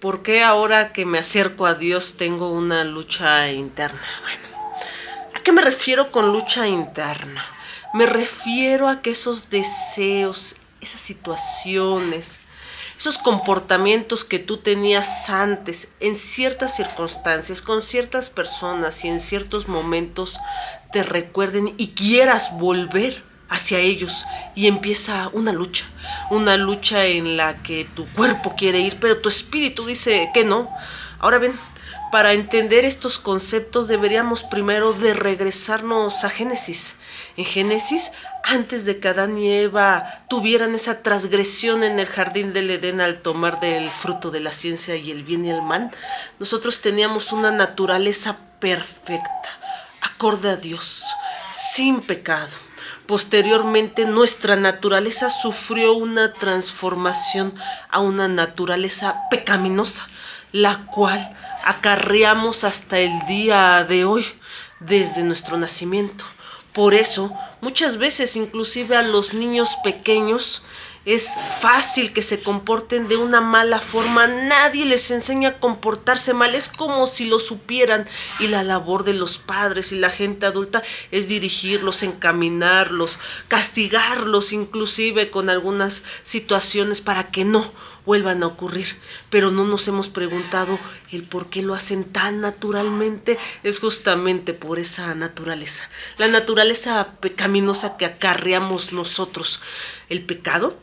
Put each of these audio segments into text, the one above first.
¿Por qué ahora que me acerco a Dios tengo una lucha interna? Bueno, ¿a qué me refiero con lucha interna? Me refiero a que esos deseos, esas situaciones, esos comportamientos que tú tenías antes en ciertas circunstancias, con ciertas personas y en ciertos momentos, te recuerden y quieras volver hacia ellos, y empieza una lucha en la que tu cuerpo quiere ir, pero tu espíritu dice que no. Ahora bien, para entender estos conceptos deberíamos primero de regresarnos a Génesis. En Génesis, antes de que Adán y Eva tuvieran esa transgresión en el jardín del Edén al tomar del fruto de la ciencia y el bien y el mal, nosotros teníamos una naturaleza perfecta, acorde a Dios, sin pecado. Posteriormente, nuestra naturaleza sufrió una transformación a una naturaleza pecaminosa, la cual acarreamos hasta el día de hoy, desde nuestro nacimiento. Por eso, muchas veces, inclusive a los niños pequeños, es fácil que se comporten de una mala forma. Nadie les enseña a comportarse mal, es como si lo supieran. Y la labor de los padres y la gente adulta es dirigirlos, encaminarlos, castigarlos inclusive con algunas situaciones para que no vuelvan a ocurrir. Pero no nos hemos preguntado el por qué lo hacen tan naturalmente. Es justamente por esa naturaleza, la naturaleza pecaminosa que acarreamos nosotros. El pecado,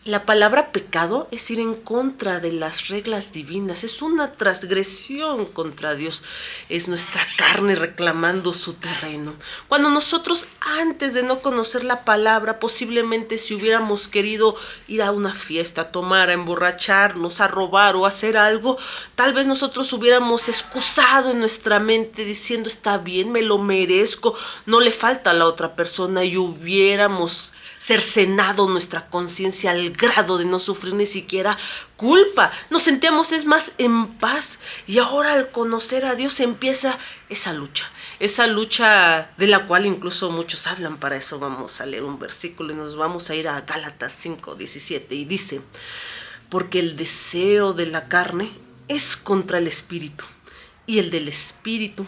la palabra pecado es ir en contra de las reglas divinas, es una transgresión contra Dios, es nuestra carne reclamando su terreno. Cuando nosotros, antes de no conocer la palabra, posiblemente si hubiéramos querido ir a una fiesta, a tomar, a emborracharnos, a robar o a hacer algo, tal vez nosotros hubiéramos excusado en nuestra mente diciendo: está bien, me lo merezco, no le falta a la otra persona, y hubiéramos cercenado nuestra conciencia al grado de no sufrir ni siquiera culpa. Nos sentíamos, es más, en paz. Y ahora, al conocer a Dios, empieza esa lucha de la cual incluso muchos hablan. Para eso vamos a leer un versículo y nos vamos a ir a Gálatas 5:17, y dice: porque el deseo de la carne es contra el espíritu, y el del espíritu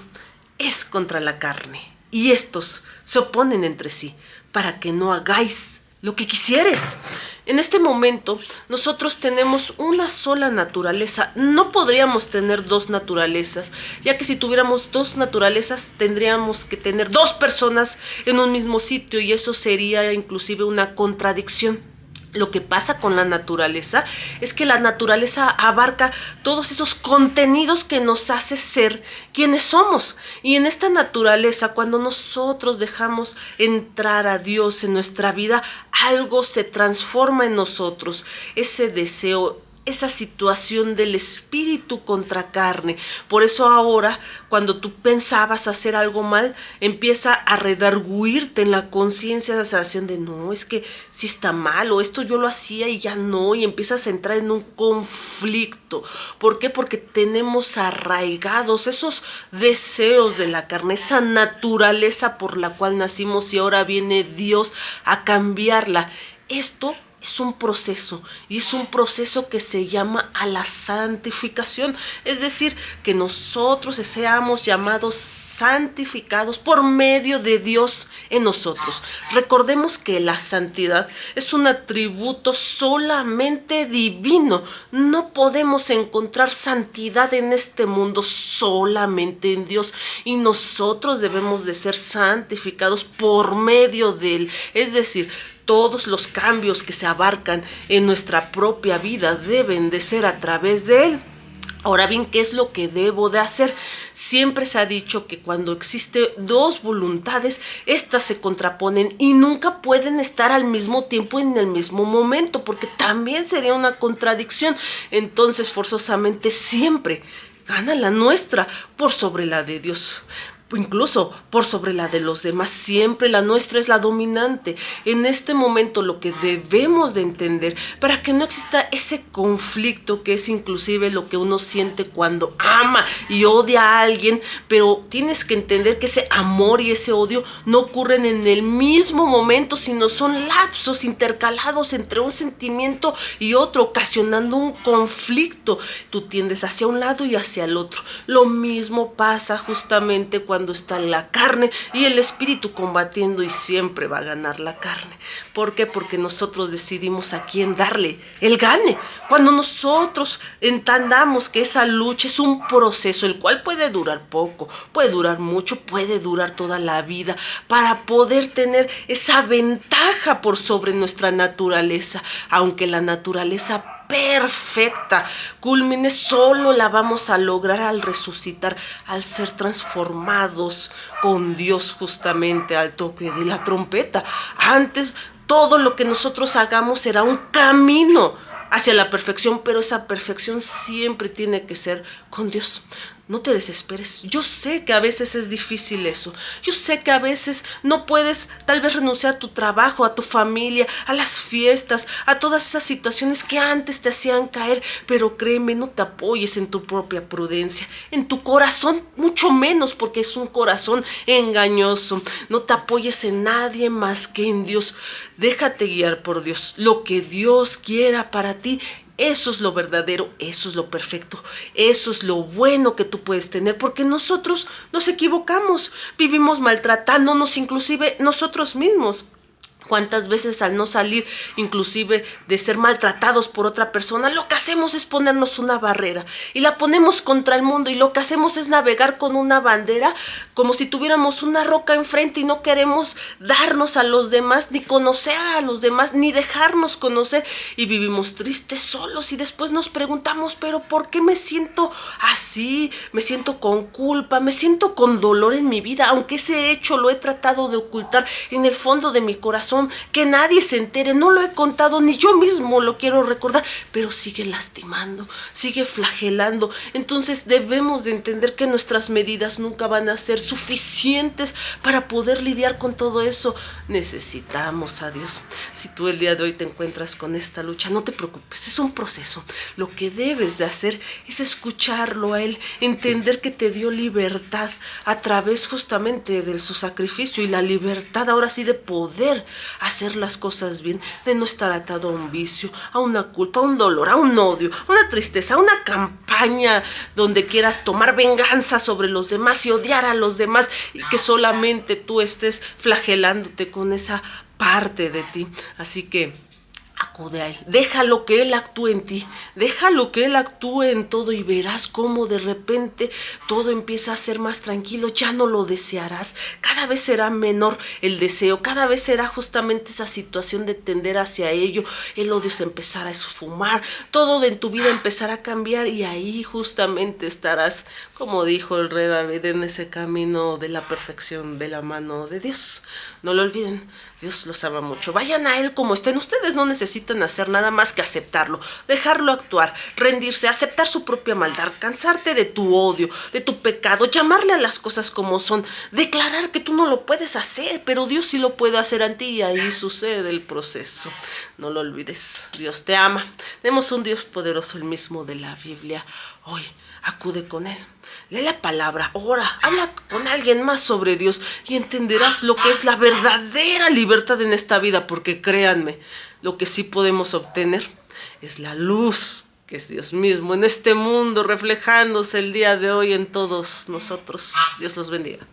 es contra la carne, y estos se oponen entre sí, para que no hagáis lo que quisieres. En este momento, nosotros tenemos una sola naturaleza. No podríamos tener dos naturalezas, ya que si tuviéramos dos naturalezas, tendríamos que tener dos personas en un mismo sitio, y eso sería inclusive una contradicción. Lo que pasa con la naturaleza es que la naturaleza abarca todos esos contenidos que nos hace ser quienes somos. Y en esta naturaleza, cuando nosotros dejamos entrar a Dios en nuestra vida, algo se transforma en nosotros. Ese deseo, esa situación del espíritu contra carne. Por eso ahora, cuando tú pensabas hacer algo mal, empieza a redarguirte en la conciencia esa sensación de: no, es que sí está mal, o esto yo lo hacía y ya no, y empiezas a entrar en un conflicto. ¿Por qué? Porque tenemos arraigados esos deseos de la carne, esa naturaleza por la cual nacimos, y ahora viene Dios a cambiarla. Esto es un proceso, y es un proceso que se llama a la santificación. Es decir, que nosotros seamos llamados santificados por medio de Dios en nosotros. Recordemos que la santidad es un atributo solamente divino. No podemos encontrar santidad en este mundo, solamente en Dios, y nosotros debemos de ser santificados por medio de Él. Es decir, todos los cambios que se abarcan en nuestra propia vida deben de ser a través de Él. Ahora bien, ¿qué es lo que debo de hacer? Siempre se ha dicho que cuando existe dos voluntades, estas se contraponen y nunca pueden estar al mismo tiempo en el mismo momento, porque también sería una contradicción. Entonces, forzosamente, siempre gana la nuestra por sobre la de Dios. incluso por sobre la de los demás. Siempre la nuestra es la dominante. En este momento lo que debemos de entender para que no exista ese conflicto que es inclusive lo que uno siente cuando ama y odia a alguien, pero tienes que entender que ese amor y ese odio no ocurren en el mismo momento, sino son lapsos intercalados entre un sentimiento y otro, ocasionando un conflicto. Tú tiendes hacia un lado y hacia el otro. Lo mismo pasa justamente cuando está la carne y el espíritu combatiendo, y siempre va a ganar la carne. ¿Por qué? Porque nosotros decidimos a quién darle el gane. Cuando nosotros entendamos que esa lucha es un proceso, el cual puede durar poco, puede durar mucho, puede durar toda la vida, para poder tener esa ventaja por sobre nuestra naturaleza, aunque la naturaleza perfecta, culmine, solo la vamos a lograr al resucitar, al ser transformados con Dios justamente al toque de la trompeta. Antes, todo lo que nosotros hagamos será un camino hacia la perfección, pero esa perfección siempre tiene que ser con Dios. No te desesperes. Yo sé que a veces es difícil eso. Yo sé que a veces no puedes tal vez renunciar a tu trabajo, a tu familia, a las fiestas, a todas esas situaciones que antes te hacían caer. Pero créeme, no te apoyes en tu propia prudencia, en tu corazón, mucho menos, porque es un corazón engañoso. No te apoyes en nadie más que en Dios. Déjate guiar por Dios. Lo que Dios quiera para ti, eso es lo verdadero, eso es lo perfecto, eso es lo bueno que tú puedes tener, porque nosotros nos equivocamos, vivimos maltratándonos inclusive nosotros mismos. ¿Cuántas veces al no salir inclusive de ser maltratados por otra persona, lo que hacemos es ponernos una barrera y la ponemos contra el mundo, y lo que hacemos es navegar con una bandera como si tuviéramos una roca enfrente y no queremos darnos a los demás, ni conocer a los demás, ni dejarnos conocer, y vivimos tristes solos y después nos preguntamos, pero ¿por qué me siento así? Me siento con culpa, me siento con dolor en mi vida, aunque ese hecho lo he tratado de ocultar en el fondo de mi corazón, que nadie se entere, no lo he contado, ni yo mismo lo quiero recordar, pero sigue lastimando, sigue flagelando. Entonces debemos de entender que nuestras medidas nunca van a ser suficientes para poder lidiar con todo eso. Necesitamos a Dios. Si tú el día de hoy te encuentras con esta lucha, no te preocupes, es un proceso. Lo que debes de hacer es escucharlo a Él, entender que te dio libertad a través justamente de su sacrificio, y la libertad ahora sí de poder hacer las cosas bien, de no estar atado a un vicio, a una culpa, a un dolor, a un odio, a una tristeza, a una campaña donde quieras tomar venganza sobre los demás y odiar a los demás, y que solamente tú estés flagelándote con esa parte de ti. Así que acude a Él, déjalo que Él actúe en ti, déjalo que Él actúe en todo, y verás cómo de repente todo empieza a ser más tranquilo. Ya no lo desearás, cada vez será menor el deseo, cada vez será justamente esa situación de tender hacia ello. El odio se empezará a esfumar, todo en tu vida empezará a cambiar, y ahí justamente estarás, como dijo el rey David, en ese camino de la perfección de la mano de Dios. No lo olviden, Dios los ama mucho. Vayan a Él como estén. Ustedes no necesitan hacer nada más que aceptarlo, dejarlo actuar, rendirse, aceptar su propia maldad, cansarte de tu odio, de tu pecado, llamarle a las cosas como son, declarar que tú no lo puedes hacer, pero Dios sí lo puede hacer en ti, y ahí sucede el proceso. No lo olvides, Dios te ama. Tenemos un Dios poderoso, el mismo de la Biblia. Hoy acude con Él, lee la palabra, ora, habla con alguien más sobre Dios, y entenderás lo que es la verdadera libertad en esta vida, porque créanme, lo que sí podemos obtener es la luz, que es Dios mismo en este mundo, reflejándose el día de hoy en todos nosotros. Dios los bendiga.